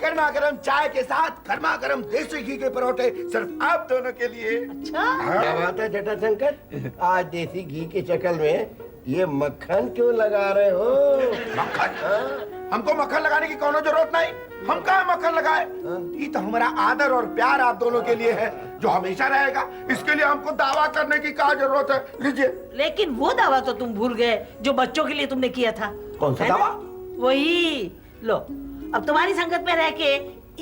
गर्मा गर्म चाय के साथ गर्मा गर्म देसी घी के परोठे सिर्फ आप दोनों के लिए। अच्छा क्या बात है जटाशंकर, आज देसी घी की शक्ल में ये मक्खन क्यों लगा रहे हो? मक्खन? हमको मक्खन लगाने की कोनो जरूरत नहीं। हम कहाँ मक्खन लगाए? ये तो हमारा आदर और प्यार आप दोनों के लिए है जो हमेशा रहेगा। इसके लिए हमको दावा करने की क्या जरूरत है? लीजिए। लेकिन वो दावा तो तुम भूल गए जो बच्चों के लिए तुमने किया था। कौन सा दावा? वही लो, अब तुम्हारी संगत में रह के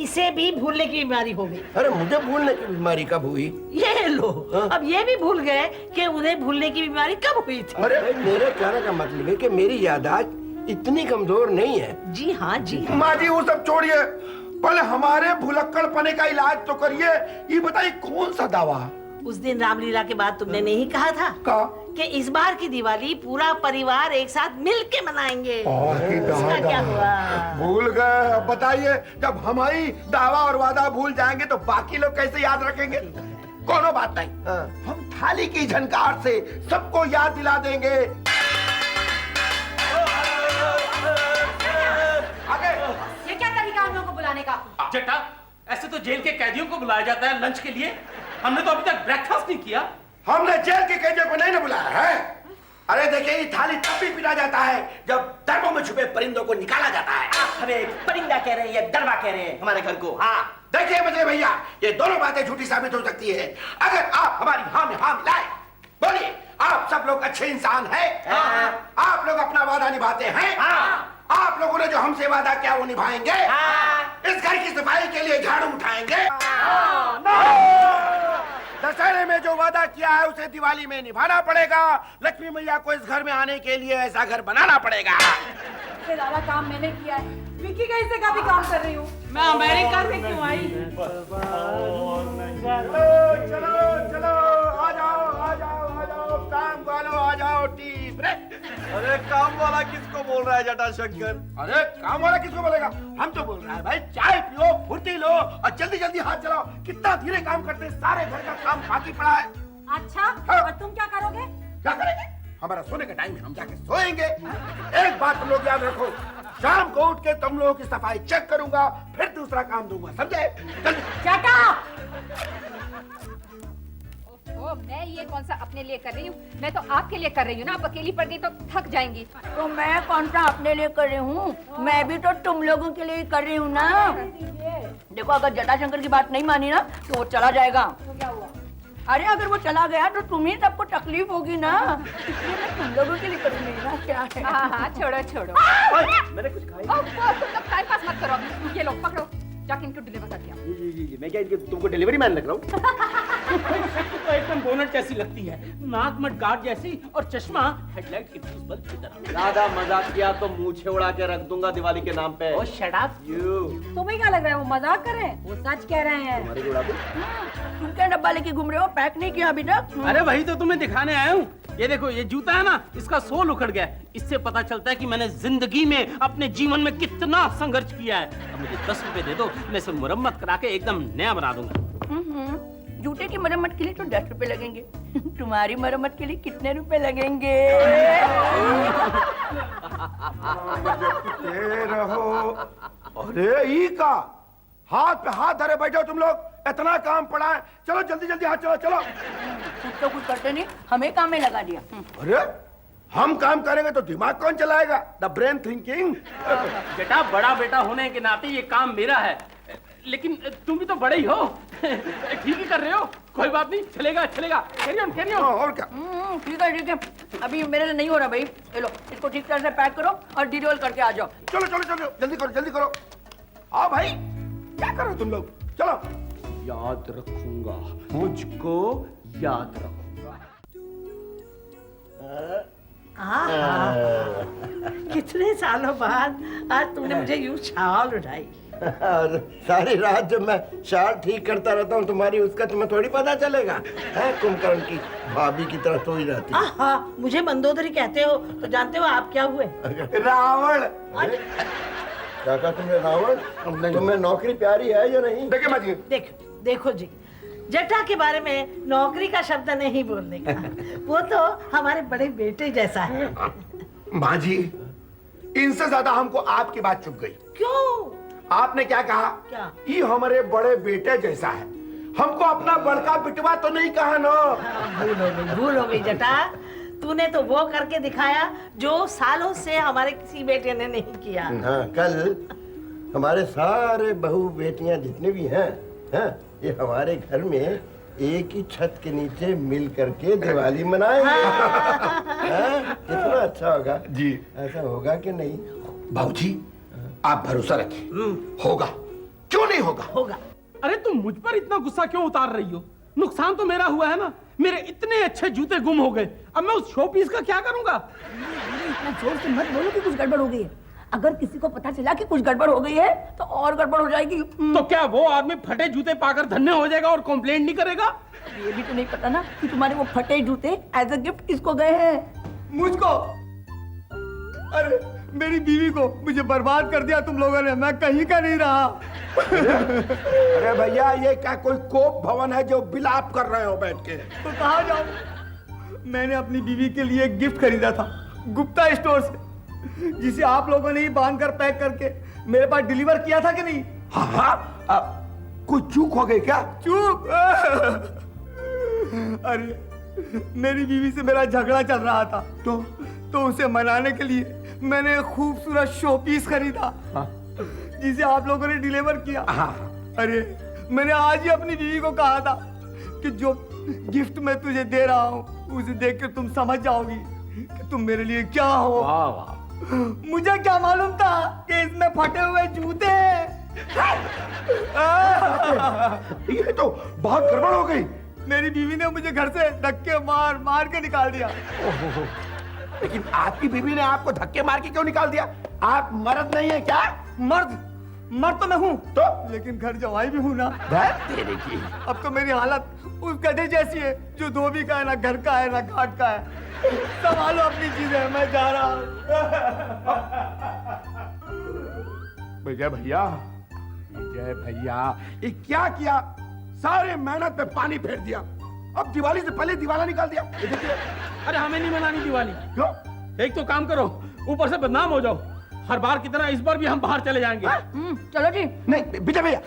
इसे भी भूलने की बीमारी हो गई। अरे मुझे भूलने की बीमारी कब हुई? ये लो, अब ये भी भूल गए कि उन्हें भूलने की बीमारी कब हुई थी। अरे मेरे कहने का मतलब है कि मेरी याददाश्त इतनी कमजोर नहीं है। जी हाँ जी हाँ। माँ जी वो सब छोड़िए, पहले हमारे भुलक्कड़पने का इलाज तो करिए। ये बताइए कौन सा दावा? उस दिन रामलीला के बाद तुमने नहीं कहा था कि इस बार की दिवाली पूरा परिवार एक साथ मिल के मनाएंगे। उसका क्या हुआ? भूल गए। अब बताइए, जब हमारी दावा और वादा भूल जाएंगे तो बाकी लोग कैसे याद रखेंगे? कोनो बात नहीं, हम थाली की झनकार से सबको याद दिला देंगे। आगे। ये क्या तरीका हम लोगों को बुलाने का? जटा, ऐसे तो जेल के कैदियों को बुलाया जाता है लंच के लिए। हमने तो अभी तक ब्रेकफास्ट नहीं किया। हमने जेल के कैदियों को नहीं ना बुलाया है। अरे देखिए, ये थाली तब भी पीटा जाता है जब दरबों में छुपे परिंदों को निकाला जाता है। आप हमें परिंदा कह रहे हैं या दरबा कह रहे हैं हमारे घर को? हाँ देखिए मुझे भैया, ये दोनों बातें झूठी साबित हो सकती है अगर आप हमारी हाँ में हाँ मिलाए। बोलिए, आप सब लोग अच्छे इंसान हैं? आप लोग अपना वादा निभाते हैं? आप लोगों ने जो हमसे वादा किया वो निभाएंगे? इस घर की सफाई के लिए झाड़ू उठाएंगे? दशहरे में जो वादा किया है उसे दिवाली में निभाना पड़ेगा। लक्ष्मी मैया को इस घर में आने के लिए ऐसा घर बनाना पड़ेगा। इससे ज्यादा काम मैंने किया है। विकी का हिस्से का भी काम कर रही हूँ। मैं अमेरिका से क्यों आई? चलो चलो, आ जाओ आ जाओ आ जाओ, काम वालों आ जाओ। Tea break. अरे काम वाला किसको बोल रहा है जटाशंकर? अरे काम वाला किसको बोलेगा? हम तो बोल रहा है भाई, चाय पियो, फुर्ती लो और जल्दी जल्दी हाथ चलाओ। कितना धीरे काम करते हैं, सारे घर का काम बाकी पड़ा है। अच्छा, हाँ। और तुम क्या करोगे? क्या करेंगे? हमारा सोने का टाइम है, हम जाके सोएंगे। एक बात तुम लोग याद रखो, शाम को उठ के तुम लोगों की सफाई चेक करूंगा, फिर दूसरा काम दूंगा, समझे? जल्दी। चाटा! ओह, मैं ये कौन सा अपने लिए कर रही हूँ? मैं तो आपके लिए कर रही हूँ ना। आप अकेली पड़ गई तो थक जाएंगी। तो मैं कौन सा अपने लिए कर रही हूँ? मैं भी तो तुम लोगों के लिए ही कर रही हूँ ना। देखो, अगर जटाशंकर की बात नहीं मानी ना तो वो चला जाएगा। तो क्या हुआ? अरे अगर वो चला गया तो तुम्ही सबको तकलीफ होगी ना, इसलिए मैं तुम लोगों के लिए करूँगी ना। क्या है? हाँ हाँ, छोड़ो छोड़ो। मैंने कुछ खाया? तुम लोग टाइम पास मत करो। ये लो पकड़ो, जाके इनको डिलीवर कर दिया। जी, मैं क्या इनके तुमको डिलीवरी मैन लग रहा हूँ? तो एकदम बोनट जैसी लगती है, नाक मट गार्ड जैसी और चश्मा हेडलाइट के फ्यूज बल्ब की तरह। ज्यादा मजाक किया तो मूछे उड़ा के रख दूंगा दिवाली के नाम पे। ओ शट अप यू। तुम्हें क्या लग रहा है वो मजाक कर रहे हैं? वो सच कह रहे हैं। हमारी उड़ा दो। तुम क्या डब्बा लेके घूम रहे हो? पैक नहीं किया अभी तक? अरे वही तो तुम्हें दिखाने आया हूँ। ये देखो, ये जूता है ना, इसका सोल उखड़ गया। इससे पता चलता है कि मैंने जिंदगी में अपने जीवन में कितना संघर्ष किया है। अब मुझे 10 रुपए दे दो, मैं इसे मुरम्मत करा के एकदम नया बना दूंगा। जूते की मरम्मत के लिए तो 10 रुपए लगेंगे। तुम्हारी मरम्मत के लिए कितने रुपए लगेंगे? रहो। अरे ई का हाथ पे हाथ धरे बैठो तुम लोग, इतना काम पड़ा है। चलो जल्दी जल्दी हाथ चलो चलो। कुछ तो कुछ करते नहीं, हमें काम में लगा दिया। अरे हम काम करेंगे तो दिमाग कौन चलाएगा? The brain thinking. बेटा, बड़ा बेटा होने के नाते ये काम मेरा है, लेकिन तुम भी तो बड़े ही हो। ठीक ही कर रहे हो, कोई बात नहीं, चलेगा चलेगा। Carry on carry on. और क्या? ठीक है ठीक है, अभी मेरे लिए नहीं हो रहा भाई। चलो इसको ठीक तरह से पैक करो और डिरोल करके आ जाओ। चलो चलो चलो, जल्दी करो जल्दी करो। आओ भाई, क्या करो तुम लोग? चलो। याद रखूंगा, मुझको याद रखूंगा। कितने सालों बाद आज तुमने मुझे यूं शाल उठाई। और सारी रात जब मैं शाल ठीक करता रहता हूँ तुम्हारी, उसका तुम्हें थोड़ी पता चलेगा? है कुंभकर्ण की भाभी की तरह सोई रहती। हाँ, मुझे मंदोदरी कहते हो तो जानते हो आप क्या हुए? रावण। क्या कहा तुमने? रावण? तुम्हें नौकरी प्यारी है या नहीं? देखिए मत, देखो जी, जटा के बारे में नौकरी का शब्द नहीं बोलने का। वो तो हमारे बड़े बेटे जैसा है। माँ जी, इनसे ज्यादा हमको आपकी बात चुभ गई। क्यों? आपने क्या कहा? क्या? ये हमारे बड़े बेटे जैसा है, हमको अपना बड़का बिटवा तो नहीं कहा ना। भूल हो गई जटा। तूने तो वो करके दिखाया जो सालों से हमारे किसी बेटे ने नहीं किया। हाँ, कल हमारे सारे बहू बेटियां जितने भी हैं, ये हमारे घर में एक ही छत के नीचे मिल करके दिवाली मनाएंगे। कितना अच्छा होगा जी। ऐसा होगा कि नहीं? बाबूजी आप भरोसा रखिए, होगा, क्यों नहीं होगा? होगा। अरे तुम मुझ पर इतना गुस्सा क्यों उतार रही हो? नुकसान तो मेरा हुआ है ना। मेरे इतने अच्छे जूते गुम हो गए, अब मैं उस शो पीस का क्या करूंगा? इतना जोर से मत बोलो कि कुछ गड़बड़ हो गई है। अगर किसी को पता चला कि कुछ गड़बड़ हो गई है तो और गड़बड़ हो जाएगी। तो क्या वो आदमी फटे जूते पाकर धन्य हो जाएगा और कंप्लेंट नहीं करेगा? ये भी तो नहीं पता ना कि तुम्हारे वो फटे जूते एज अ गिफ्ट किसको गए हैं। मुझको। अरे मेरी बीवी को मुझे बर्बाद कर दिया तुम लोगों ने, मैं कहीं का नहीं रहा। अरे भैया ये क्या कोई कोप भवन है जो बिलाप कर रहे हो बैठ के? तो कहाँ जाऊं? मैंने अपनी बीवी के लिए एक गिफ्ट खरीदा था गुप्ता स्टोर से, जिसे आप लोगों ने ही बांध कर पैक करके मेरे पास डिलीवर किया था कि नहीं? हाँ, कोई चूक हो गई क्या? चूक? अरे मेरी बीवी से मेरा झगड़ा चल रहा था, तो उसे मनाने के लिए मैंने एक खूबसूरत शो पीस खरीदा, जिसे आप लोगों ने डिलीवर किया। अरे मैंने आज ही अपनी बीवी को कहा था कि जो गिफ्ट मैं तुझे दे रहा हूँ उसे देख कर तुम समझ जाओगी कि तुम मेरे लिए क्या हो। वाह वाह। मुझे क्या मालूम था कि इसमें फटे हुए जूते हैं। ये तो बहुत गड़बड़ हो गई। मेरी बीवी ने मुझे घर से धक्के मार मार के निकाल दिया। लेकिन आपकी बीवी ने आपको धक्के मार के क्यों निकाल दिया? आप मर्द नहीं है क्या? मर्द तो मैं हूँ, तो लेकिन घर जवाई भी हूँ ना। तेरे की। अब तो मेरी हालत उस गधे जैसी है जो धोबी का है, ना घर का है ना घाट का है। संभालो अपनी चीजें, मैं जा रहा हूँ। विजय भैया ये क्या किया? सारे मेहनत पे पानी फेर दिया, अब दिवाली से पहले दिवाला निकाल दिया। अरे हमें नहीं मनानी दिवाली। क्यों? एक तो काम करो, ऊपर से बदनाम हो जाओ। हर बार की तरह इस बार भी हम बाहर चले जाएंगे। चलो जी। नहीं विजय भैया,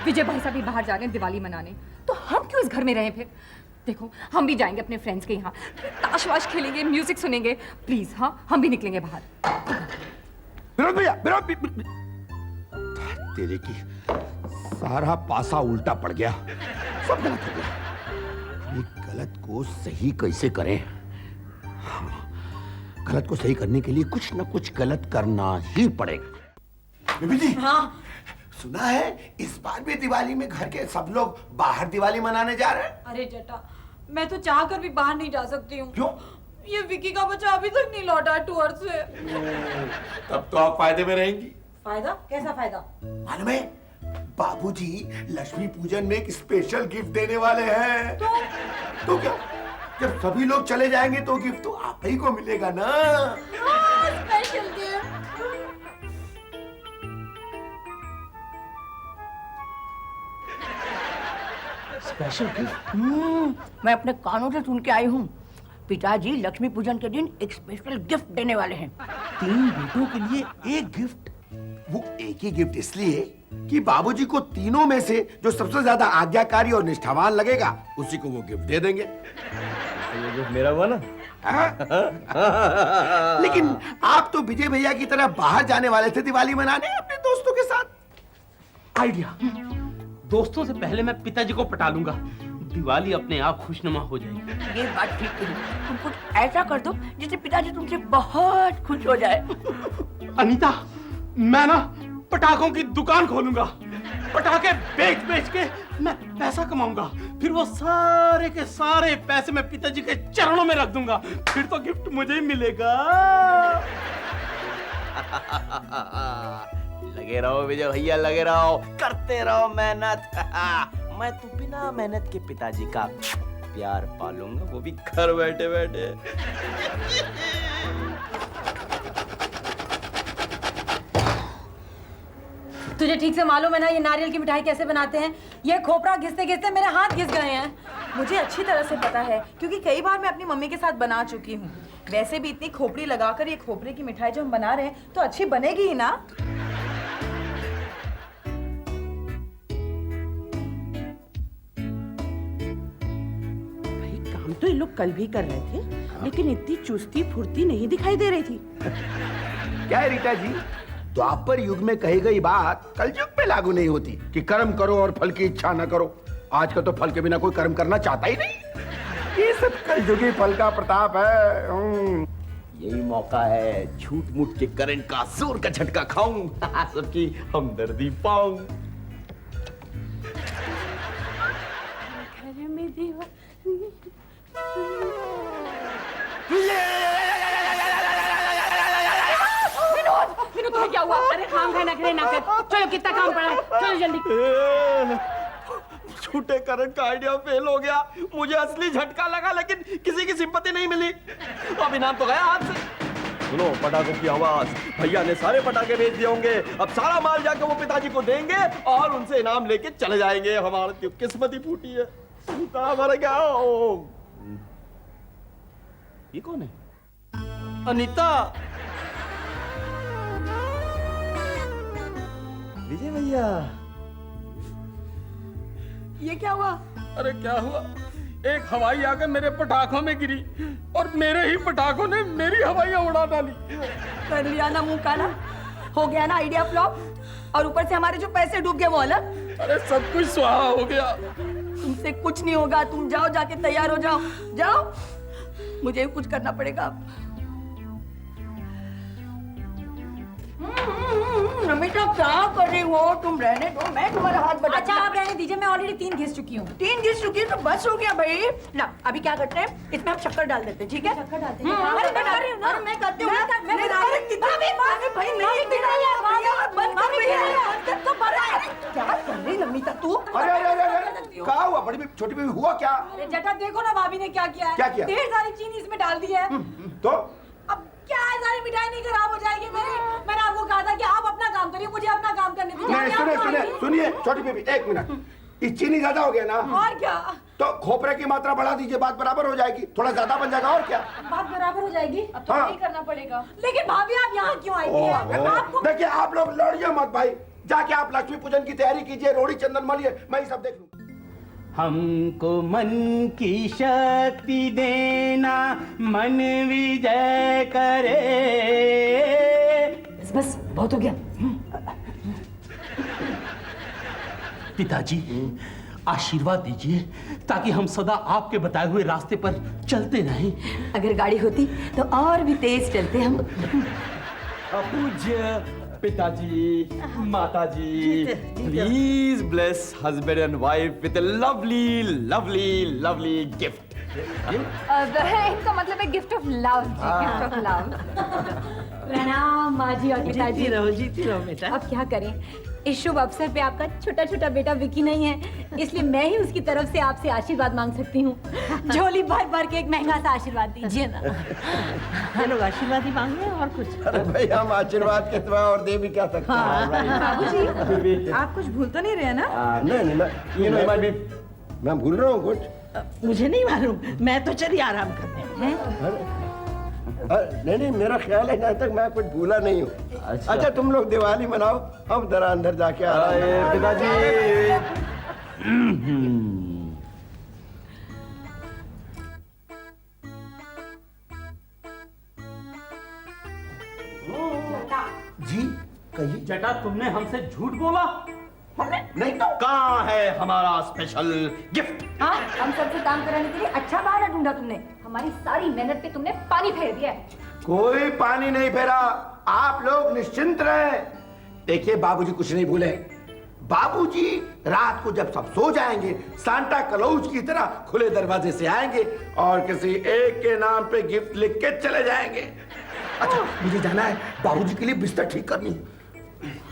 विजय भाई साहब भी बाहर जा रहे हैं दिवाली मनाने, तो हम क्यों इस घर में रहें फिर? देखो हम भी जाएंगे अपने फ्रेंड्स के यहाँ, ताश वाश खेलेंगे, म्यूजिक सुनेंगे। प्लीज हाँ, हम भी निकलेंगे बाहर। विनोद भैया, तेरे की सारा पासा उल्टा पड़ गया, सब गलत हो गया। ये गलत को सही कैसे करें? गलत को सही करने के लिए कुछ न कुछ गलत करना ही पड़ेगा। बीबी जी, हाँ सुना है इस बार भी दिवाली में घर के सब लोग बाहर दिवाली मनाने जा रहे हैं। अरे जटा, मैं तो चाह कर भी बाहर नहीं जा सकती हूँ। क्यों? ये विकी का बच्चा अभी तक नहीं लौटा टूर से। तब तो आप फायदे में रहेंगी। फायदा? कैसा फायदा? मालूम है बाबूजी लक्ष्मी पूजन में एक स्पेशल गिफ्ट देने वाले हैं। तो क्या, जब सभी लोग चले जाएंगे तो गिफ्ट तो आप ही को मिलेगा ना। Special gift. Special gift? मैं अपने कानों से सुन के आई हूँ। पिताजी लक्ष्मी पूजन के दिन एक स्पेशल गिफ्ट देने वाले हैं। 3 बेटों के लिए एक गिफ्ट? वो एक ही गिफ्ट इसलिए कि बाबूजी को तीनों में से जो सबसे ज्यादा आज्ञाकारी और निष्ठावान लगेगा उसी को वो गिफ्ट दे देंगे। ये गिफ्ट मेरा हुआ ना? लेकिन आप तो विजय भैया की तरह बाहर जाने वाले थे दिवाली मनाने अपने दोस्तों के साथ। आइडिया। दोस्तों से पहले मैं पिताजी को पटा लूंगा, दिवाली अपने आप खुशनुमा हो जाएगी। ये बात ठीक है। तुम कुछ ऐसा कर दो जिससे पिताजी तुमसे बहुत खुश हो जाए। अनीता, मैं ना पटाखों की दुकान खोलूंगा। पटाखे बेच के मैं पैसा कमाऊंगा, फिर वो सारे के सारे पैसे मैं पिताजी के चरणों में रख दूंगा, फिर तो गिफ्ट मुझे ही मिलेगा। लगे रहो विजय भैया, लगे रहो, करते रहो मेहनत। मैं तो बिना मेहनत के पिताजी का प्यार पालूंगा, वो भी घर बैठे बैठे। तुझे ठीक से मालूम है ना ये नारियल की मिठाई कैसे बनाते हैं? ये खोपरा घिसते घिसते मेरे हाथ घिस गए हैं। मुझे अच्छी तरह से पता है क्योंकि कई बार मैं अपनी मम्मी के साथ बना चुकी हूँ। वैसे भी इतनी खोपड़ी लगाकर ये खोपरे की मिठाई जो हम बना रहे हैं तो अच्छी बनेगी ही ना। काम तो ये लोग कल भी कर रहे थे, लेकिन इतनी चुस्ती फुर्ती नहीं दिखाई दे रही थी। क्या है रीटा जी, द्वापर युग में कही गई बात कलयुग में लागू नहीं होती कि कर्म करो और फल की इच्छा न करो। आजकल तो फल के बिना कोई कर्म करना चाहता ही नहीं। ये सब कलयुगी फल का प्रताप है। यही मौका है, झूठ मूठ के करंट का जोर का झटका खाऊं, सबकी हमदर्दी पाऊं। विनोद तुम्हें क्या हुआ? अरे काम है नखरे ना कर। चलो कितना काम पड़ा है, चलो जल्दी। झूठे करंट का आइडिया फेल हो गया। मुझे असली झटका लगा, लेकिन किसी की सिंपत्ति नहीं मिली। अब इनाम तो गया हाथ से। सुनो, पटाखों की आवाज, भैया ने सारे पटाखे भेज दिए होंगे। अब सारा माल जाकर वो पिताजी को देंगे और उनसे इनाम लेके चले जाएंगे। हमारी किस्मत ही फूटी है। सीता मर गया। ये कौन है? अनीता। विजय भैया, ये क्या हुआ? अरे क्या हुआ, एक हवाई आकर मेरे पटाखों में गिरी और मेरे ही पटाखों ने मेरी हवाइयां उड़ा डाली। कर लिया ना मुंह काला, हो गया ना आइडिया फ्लॉप, और ऊपर से हमारे जो पैसे डूब गए वो अलग। अरे सब कुछ स्वाहा हो गया। तुमसे कुछ नहीं होगा, तुम जाओ, जाके तैयार हो जाओ, जाओ। मुझे कुछ करना पड़ेगा। नमिता क्या कर रही हो तुम? रहने दो, मैं तुम्हारा हाथ बटा। अच्छा आप रहने दीजिए, मैं ऑलरेडी 3 घिस चुकी हूँ। 3 घिस चुकी है तो बस हो गया भाई ना। अभी क्या करते हैं, इसमें हम शक्कर डाल देते हैं, ठीक है? शक्कर डालते हैं। अरे मैं डाल रही हूँ ना, मैं करती हूँ। भाई नहीं, बंद कर भैया, तो बड़ा क्या कर रही नमिता तू? अरे क्या हुआ बड़ी बीबी, छोटी बीबी, हुआ क्या? अरे जटा देखो ना भाभी ने क्या किया है। क्या किया? ढेर सारी चीनी इसमें डाल दी है। तो अब क्या है, सारी मिठाई नहीं खराब हो जाएगी मेरी? मैंने आपको कहा था कि आप अपना काम करिए, मुझे अपना काम करने दीजिए। नहीं, सुनिए छोटी बीबी, एक मिनट। इस चीनी ज्यादा हो गया ना? और क्या? तो खोपरे की मात्रा बढ़ा दीजिए, बात बराबर हो जाएगी। थोड़ा ज्यादा बन जाएगा, और क्या? बात बराबर हो जाएगी। अब तो हाँ। यही करना पड़ेगा। लेकिन भाभी आप यहाँ क्यों आई थी? आपको देखिए, आप लोग लड़िए मत भाई, जाके आप लक्ष्मी पूजन की तैयारी कीजिए, रोड़ी चंदन मलिए, मैं ये सब देख लूँ। हमको मन की शक्ति देना, मन विजय करे। बस बहुत हो गया। पिताजी आशीर्वाद दीजिए ताकि हम सदा आपके बताए हुए रास्ते पर चलते रहें। अगर गाड़ी होती तो और भी तेज चलते हम। पूज्य पिताजी, माताजी, please bless husband and wife with a lovely gift. इनका मतलब है gift of love. Gift of love. प्रणाम माँ जी और पिताजी। जीती रहो बेटा। अब क्या करें, इस शुभ अवसर पे आपका छोटा छोटा बेटा विकी नहीं है, इसलिए मैं ही उसकी तरफ से आपसे आशीर्वाद मांग सकती हूँ। झोली भर भर के एक महंगा सा आशीर्वाद दीजिए ना। ये लोग आशीर्वाद ही मांग रहे हैं और कुछ। अरे भाई, हम आशीर्वाद के सिवा और दे भी क्या सकते हैं? बाबूजी, आप कुछ भूल तो नहीं रहे ना? नहीं, मैं भूल रहा हूँ कुछ। मुझे नहीं मालूम, मैं तो चली आराम करने। नहीं, मेरा ख्याल है जहाँ तक मैं कुछ भूला नहीं हूँ। अच्छा, तुम लोग दिवाली मनाओ, हम जरा अंदर जाके आ रहे हैं। पिताजी, जी कहिए। जटा, तुमने हमसे झूठ बोला? नहीं तो कहाँ है हमारा स्पेशल गिफ्ट? हाँ, हम सबसे काम कराने के लिए अच्छा बहाना ढूंढा तुमने। हमारी सारी मेहनत पे तुमने पानी फेर दिया। कोई पानी नहीं फेरा, आप लोग निश्चिंत रहे। देखिए, बाबूजी कुछ नहीं भूले। बाबूजी रात को जब सब सो जाएंगे, सांता क्लॉज की तरह खुले दरवाजे से आएंगे और किसी एक के नाम पे गिफ्ट लिख के चले जाएंगे। अच्छा, मुझे जाना है, बाबूजी के लिए बिस्तर ठीक करनी है।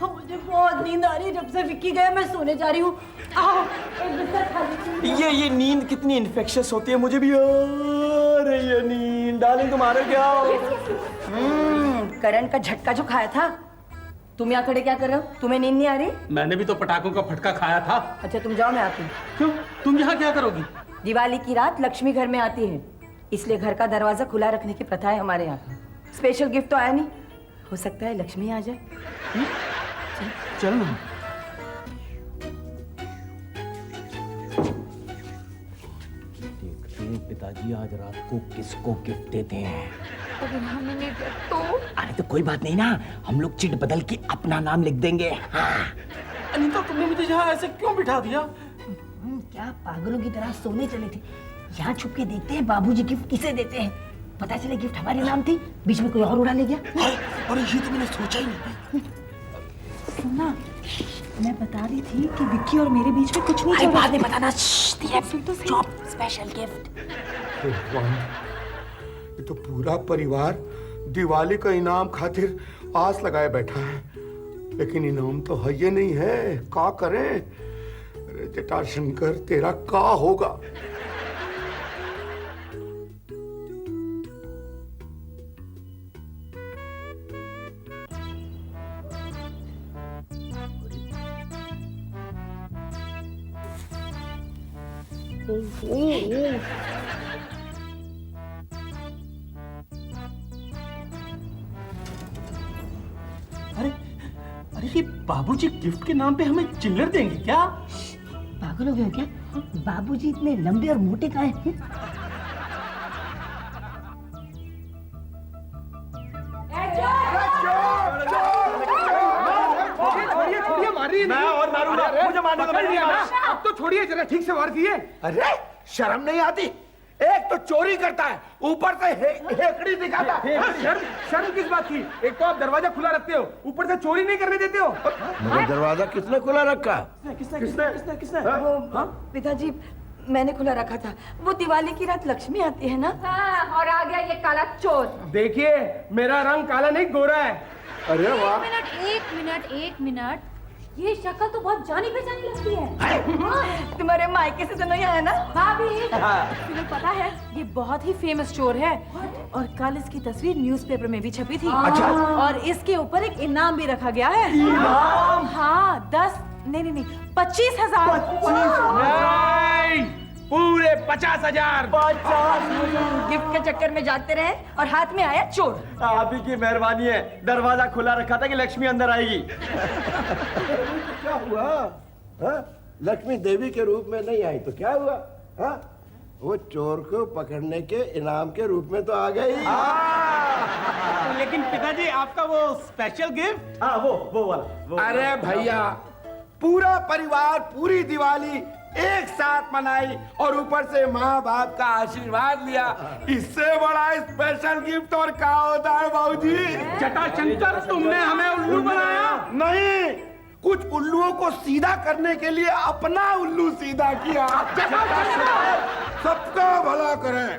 मुझे बहुत नींद आ रही है, जब से विक्की गया मैं सोने जा रही हूँ। एक बिस्तर खाली। ये नींद कितनी इन्फेक्शियस होती है, मुझे भी आ रही है नींद। डार्लिंग, तुम्हारे क्या? करण का झटका जो खाया था, तुम यहाँ खड़े क्या कर रहे हो? तुम्हें नींद नहीं आ रही? मैंने भी तो पटाखों का फटका खाया था। अच्छा, तुम जाओ, मैं आती हूँ। क्यों? तुम यहाँ क्या करोगी? दिवाली की रात लक्ष्मी घर में आती है, इसलिए घर का दरवाजा खुला रखने की प्रथा है हमारे यहाँ। स्पेशल गिफ्ट तो आया नहीं, हो सकता है लक्ष्मी आ जाए। चल ना। पिताजी आज रात को किसको गिफ्ट देते हैं? अगर हमने नहीं दिया तो? अरे तो कोई बात नहीं ना, हम लोग चिट बदल के अपना नाम लिख देंगे। हाँ। अनीता, तुमने मुझे यहाँ ऐसे क्यों बिठा दिया? क्या पागलों की तरह सोने चले थे? यहाँ छुप के देखते हैं बाबूजी गिफ्ट किसे देते हैं। पता चले गिफ्ट हमारे नाम थी, बीच में कोई और उड़ा ले गया। अरे ये तो मैंने सोचा ही नहीं। सुनना, मैं बता रही थी कि विक्की और मेरे बीच में कुछ नहीं चल रहा। बाद में बताना। Special gift. ये तो पूरा परिवार दिवाली का इनाम खातिर आस लगाए बैठा है, लेकिन इनाम तो है ये नहीं है। क्या करें? अरे जटाशंकर, तेरा क्या होगा? अरे ये बाबूजी गिफ्ट के नाम पे हमें चिल्लर देंगे क्या? पागल हो गए हो क्या? बाबूजी इतने लंबे और मोटे का है? मुझे मारने को नहीं आना। अब तो छोड़िए जरा, ठीक से वार किए। अरे शर्म नहीं आती? एक तो चोरी करता है, ऊपर से हेकड़ी दिखाता है। शर्म किस बात की? एक तो आप दरवाजा खुला रखते हो, ऊपर से चोरी नहीं करने देते हो। मगर दरवाजा किसने खुला रखा? किसने? वो पिताजी, मैंने खुला रखा था। वो दिवाली की रात लक्ष्मी आती है ना। हाँ, और आ गया ये काला चोर। देखिए, मेरा रंग काला नहीं गोरा है। अरे वाह, एक मिनट, ये शक्ल तो बहुत जानी पहचानी लगती है। तुम्हारे मायके से तो नहीं आया ना? भाभी, तुम्हें पता है ये बहुत ही फेमस चोर है और कल इसकी तस्वीर न्यूज़पेपर में भी छपी थी। अच्छा। और इसके ऊपर एक इनाम भी रखा गया है। इनाम? हाँ, 25,000। पूरे 50,000। गिफ्ट के चक्कर में जाते रहे और हाथ में आया चोर। आप ही की मेहरबानी है, दरवाजा खुला रखा था कि लक्ष्मी अंदर आएगी। क्या हुआ? हाँ? लक्ष्मी देवी के रूप में नहीं आई तो क्या हुआ? हाँ? वो चोर को पकड़ने के इनाम के रूप में तो आ गई। लेकिन पिताजी, आपका वो स्पेशल गिफ्ट? हाँ, वो वाला। अरे भैया, पूरा परिवार पूरी दिवाली एक साथ मनाई और ऊपर से माँ बाप का आशीर्वाद लिया। इससे बड़ा स्पेशल गिफ्ट और क्या होता है बाबूजी? जटाशंकर, तुमने हमें उल्लू बनाया। नहीं, कुछ उल्लुओं को सीधा करने के लिए अपना उल्लू सीधा किया। सबका भला करें।